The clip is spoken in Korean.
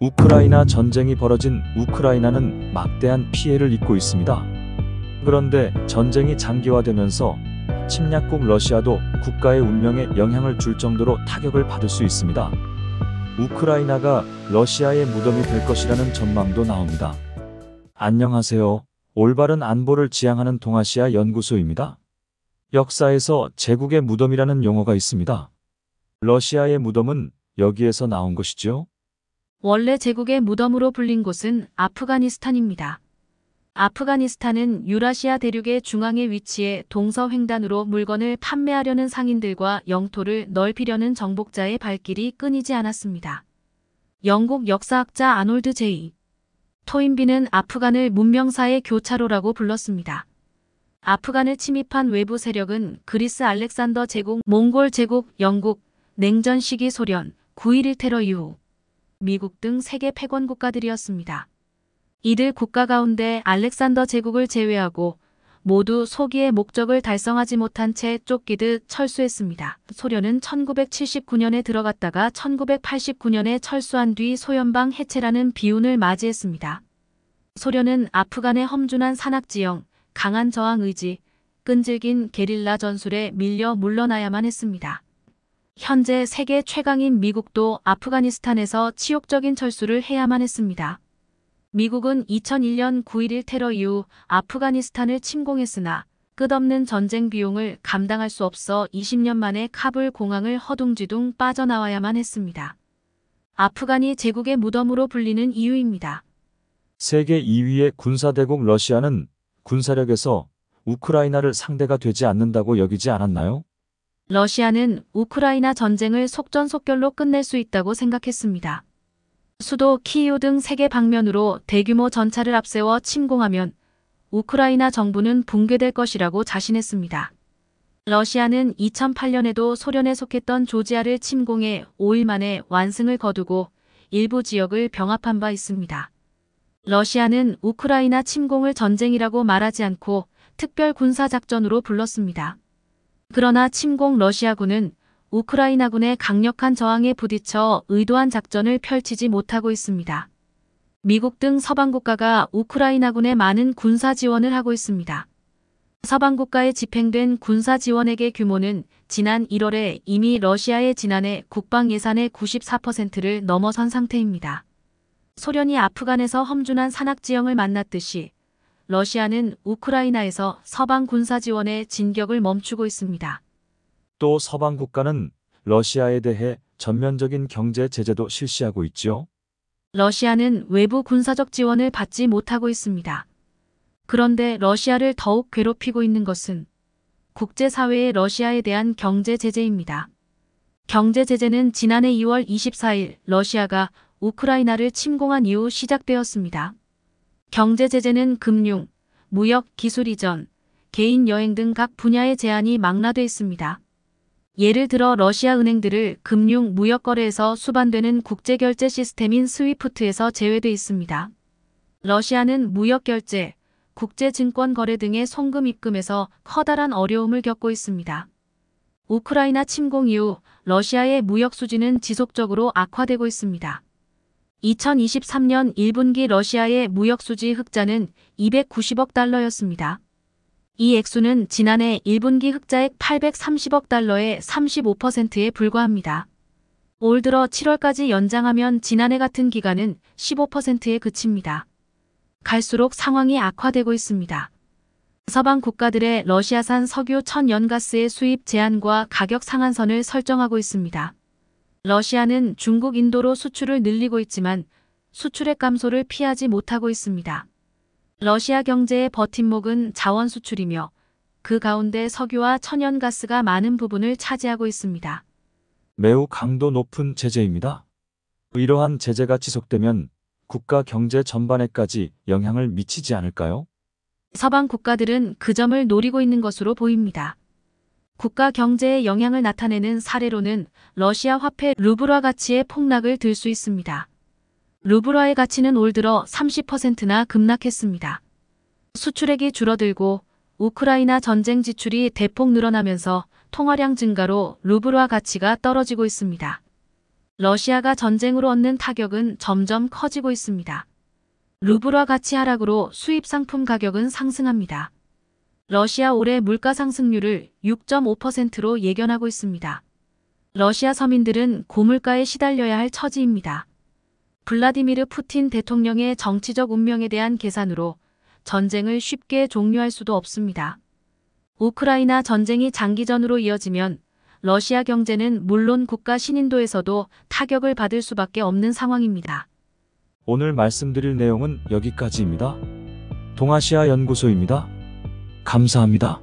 우크라이나 전쟁이 벌어진 우크라이나는 막대한 피해를 입고 있습니다. 그런데 전쟁이 장기화되면서 침략국 러시아도 국가의 운명에 영향을 줄 정도로 타격을 받을 수 있습니다. 우크라이나가 러시아의 무덤이 될 것이라는 전망도 나옵니다. 안녕하세요. 올바른 안보를 지향하는 동아시아 연구소입니다. 역사에서 제국의 무덤이라는 용어가 있습니다. 러시아의 무덤은 여기에서 나온 것이죠. 원래 제국의 무덤으로 불린 곳은 아프가니스탄입니다. 아프가니스탄은 유라시아 대륙의 중앙에 위치해 동서횡단으로 물건을 판매하려는 상인들과 영토를 넓히려는 정복자의 발길이 끊이지 않았습니다. 영국 역사학자 아놀드 제이 토인비는 아프간을 문명사의 교차로라고 불렀습니다. 아프간을 침입한 외부 세력은 그리스 알렉산더 제국, 몽골 제국, 영국, 냉전 시기 소련, 9.11 테러 이후 미국 등 세계 패권 국가들이었습니다. 이들 국가 가운데 알렉산더 제국을 제외하고 모두 소기의 목적을 달성하지 못한 채 쫓기듯 철수했습니다. 소련은 1979년에 들어갔다가 1989년에 철수한 뒤 소연방 해체라는 비운을 맞이했습니다. 소련은 아프간의 험준한 산악지형, 강한 저항 의지, 끈질긴 게릴라 전술에 밀려 물러나야만 했습니다. 현재 세계 최강인 미국도 아프가니스탄에서 치욕적인 철수를 해야만 했습니다. 미국은 2001년 9.11 테러 이후 아프가니스탄을 침공했으나 끝없는 전쟁 비용을 감당할 수 없어 20년 만에 카불 공항을 허둥지둥 빠져나와야만 했습니다. 아프간이 제국의 무덤으로 불리는 이유입니다. 세계 2위의 군사대국 러시아는 군사력에서 우크라이나를 상대가 되지 않는다고 여기지 않았나요? 러시아는 우크라이나 전쟁을 속전속결로 끝낼 수 있다고 생각했습니다. 수도 키이우 등 세계 방면으로 대규모 전차를 앞세워 침공하면 우크라이나 정부는 붕괴될 것이라고 자신했습니다. 러시아는 2008년에도 소련에 속했던 조지아를 침공해 5일 만에 완승을 거두고 일부 지역을 병합한 바 있습니다. 러시아는 우크라이나 침공을 전쟁이라고 말하지 않고 특별 군사작전으로 불렀습니다. 그러나 침공 러시아군은 우크라이나군의 강력한 저항에 부딪혀 의도한 작전을 펼치지 못하고 있습니다. 미국 등 서방 국가가 우크라이나군에 많은 군사 지원을 하고 있습니다. 서방 국가에 집행된 군사 지원액의 규모는 지난 1월에 이미 러시아의 지난해 국방 예산의 94%를 넘어선 상태입니다. 소련이 아프간에서 험준한 산악지형을 만났듯이 러시아는 우크라이나에서 서방 군사 지원의 진격을 멈추고 있습니다. 또 서방 국가는 러시아에 대해 전면적인 경제 제재도 실시하고 있죠. 러시아는 외부 군사적 지원을 받지 못하고 있습니다. 그런데 러시아를 더욱 괴롭히고 있는 것은 국제사회의 러시아에 대한 경제 제재입니다. 경제 제재는 지난해 2월 24일 러시아가 우크라이나를 침공한 이후 시작되었습니다. 경제 제재는 금융, 무역, 기술 이전, 개인 여행 등 각 분야의 제한이 망라돼 있습니다. 예를 들어 러시아 은행들을 금융, 무역 거래에서 수반되는 국제결제 시스템인 스위프트에서 제외돼 있습니다. 러시아는 무역 결제, 국제증권 거래 등의 송금 입금에서 커다란 어려움을 겪고 있습니다. 우크라이나 침공 이후 러시아의 무역 수지는 지속적으로 악화되고 있습니다. 2023년 1분기 러시아의 무역수지 흑자는 290억 달러였습니다. 이 액수는 지난해 1분기 흑자액 830억 달러의 35%에 불과합니다. 올 들어 7월까지 연장하면 지난해 같은 기간은 15%에 그칩니다. 갈수록 상황이 악화되고 있습니다. 서방 국가들의 러시아산 석유 천연가스의 수입 제한과 가격 상한선을 설정하고 있습니다. 러시아는 중국, 인도로 수출을 늘리고 있지만 수출액 감소를 피하지 못하고 있습니다. 러시아 경제의 버팀목은 자원 수출이며 그 가운데 석유와 천연가스가 많은 부분을 차지하고 있습니다. 매우 강도 높은 제재입니다. 이러한 제재가 지속되면 국가 경제 전반에까지 영향을 미치지 않을까요? 서방 국가들은 그 점을 노리고 있는 것으로 보입니다. 국가 경제에 영향을 나타내는 사례로는 러시아 화폐 루블화 가치의 폭락을 들 수 있습니다. 루블화의 가치는 올 들어 30%나 급락했습니다. 수출액이 줄어들고 우크라이나 전쟁 지출이 대폭 늘어나면서 통화량 증가로 루블화 가치가 떨어지고 있습니다. 러시아가 전쟁으로 얻는 타격은 점점 커지고 있습니다. 루블화 가치 하락으로 수입 상품 가격은 상승합니다. 러시아 올해 물가 상승률을 6.5%로 예견하고 있습니다. 러시아 서민들은 고물가에 시달려야 할 처지입니다. 블라디미르 푸틴 대통령의 정치적 운명에 대한 계산으로 전쟁을 쉽게 종료할 수도 없습니다. 우크라이나 전쟁이 장기전으로 이어지면 러시아 경제는 물론 국가 신인도에서도 타격을 받을 수밖에 없는 상황입니다. 오늘 말씀드릴 내용은 여기까지입니다. 동아시아 연구소입니다. 감사합니다.